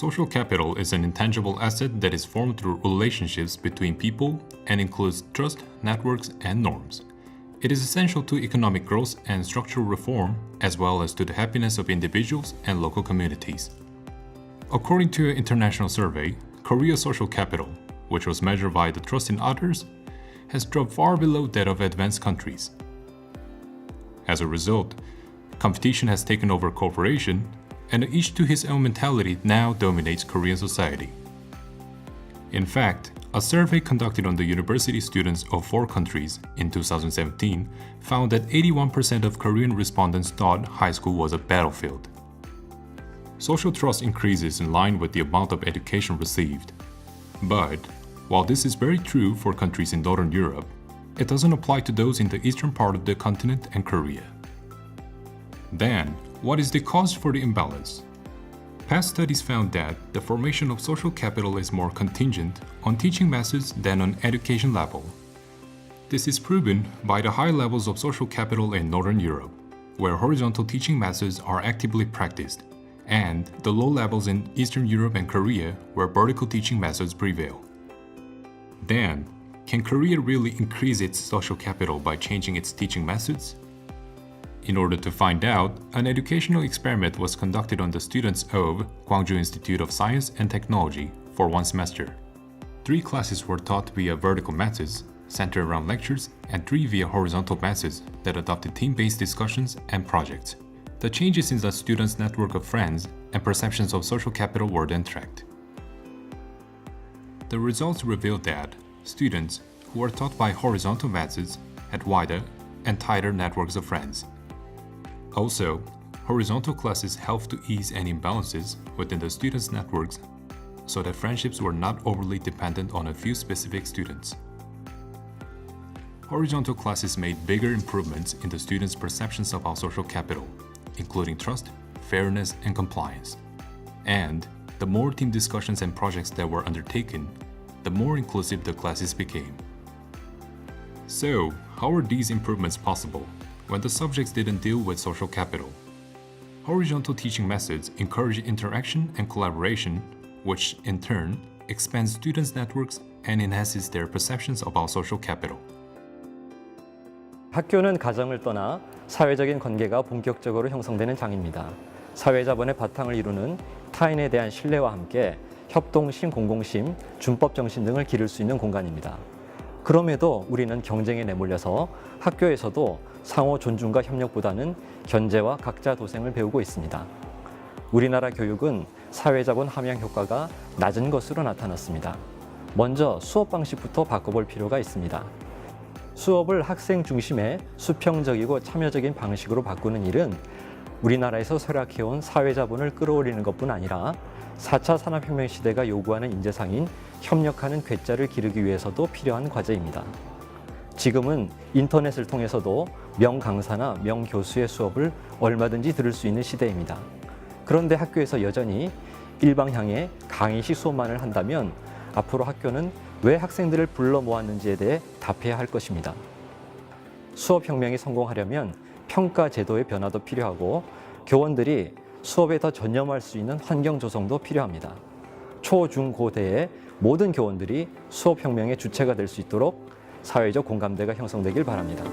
Social capital is an intangible asset that is formed through relationships between people and includes trust, networks, and norms. It is essential to economic growth and structural reform, as well as to the happiness of individuals and local communities. According to an international survey, Korea's social capital, which was measured by the trust in others, has dropped far below that of advanced countries. As a result, competition has taken over cooperation, and the each to his own mentality now dominates Korean society. In fact, a survey conducted on the university students of 4 countries in 2017 found that 81% of Korean respondents thought high school was a battlefield. Social trust increases in line with the amount of education received. But, while this is very true for countries in Northern Europe, it doesn't apply to those in the eastern part of the continent and Korea. Then, what is the cause for the imbalance? Past studies found that the formation of social capital is more contingent on teaching methods than on education level. This is proven by the high levels of social capital in Northern Europe, where horizontal teaching methods are actively practiced, and the low levels in Eastern Europe and Korea, where vertical teaching methods prevail. Then, can Korea really increase its social capital by changing its teaching methods? In order to find out, an educational experiment was conducted on the students of Gwangju Institute of Science and Technology for 1 semester. 3 classes were taught via vertical methods, centered around lectures, and 3 via horizontal methods that adopted team-based discussions and projects. The changes in the students' network of friends and perceptions of social capital were then tracked. The results revealed that students who were taught by horizontal methods had wider and tighter networks of friends. Also, horizontal classes helped to ease any imbalances within the students' networks so that friendships were not overly dependent on a few specific students. Horizontal classes made bigger improvements in the students' perceptions about social capital, including trust, fairness, and compliance. And the more team discussions and projects that were undertaken, the more inclusive the classes became. So, how are these improvements possible when the subjects didn't deal with social capital? Horizontal teaching methods encourage interaction and collaboration, which in turn expands students' networks and enhances their perceptions about social capital. 학교는 가정을 떠나 사회적인 관계가 본격적으로 형성되는 장입니다. 사회자본의 바탕을 이루는 타인에 대한 신뢰와 함께 협동심, 공공심, 준법 정신 등을 기를 수 있는 공간입니다. 그럼에도 우리는 경쟁에 내몰려서 학교에서도 상호 존중과 협력보다는 견제와 각자 도생을 배우고 있습니다. 우리나라 교육은 사회자본 함양 효과가 낮은 것으로 나타났습니다. 먼저 수업 방식부터 바꿔볼 필요가 있습니다. 수업을 학생 중심의 수평적이고 참여적인 방식으로 바꾸는 일은 우리나라에서 쇠락해온 사회자본을 끌어올리는 것뿐 아니라 4차 산업혁명 시대가 요구하는 인재상인 협력하는 괴짜를 기르기 위해서도 필요한 과제입니다. 지금은 인터넷을 통해서도 명강사나 명교수의 수업을 얼마든지 들을 수 있는 시대입니다. 그런데 학교에서 여전히 일방향의 강의식 수업만을 한다면 앞으로 학교는 왜 학생들을 불러 모았는지에 대해 답해야 할 것입니다. 수업혁명이 성공하려면 평가 제도의 변화도 필요하고 교원들이 수업에 더 전념할 수 있는 환경 조성도 필요합니다. 초, 중, 고대의 모든 교원들이 수업혁명의 주체가 될 수 있도록 사회적 공감대가 형성되길 바랍니다.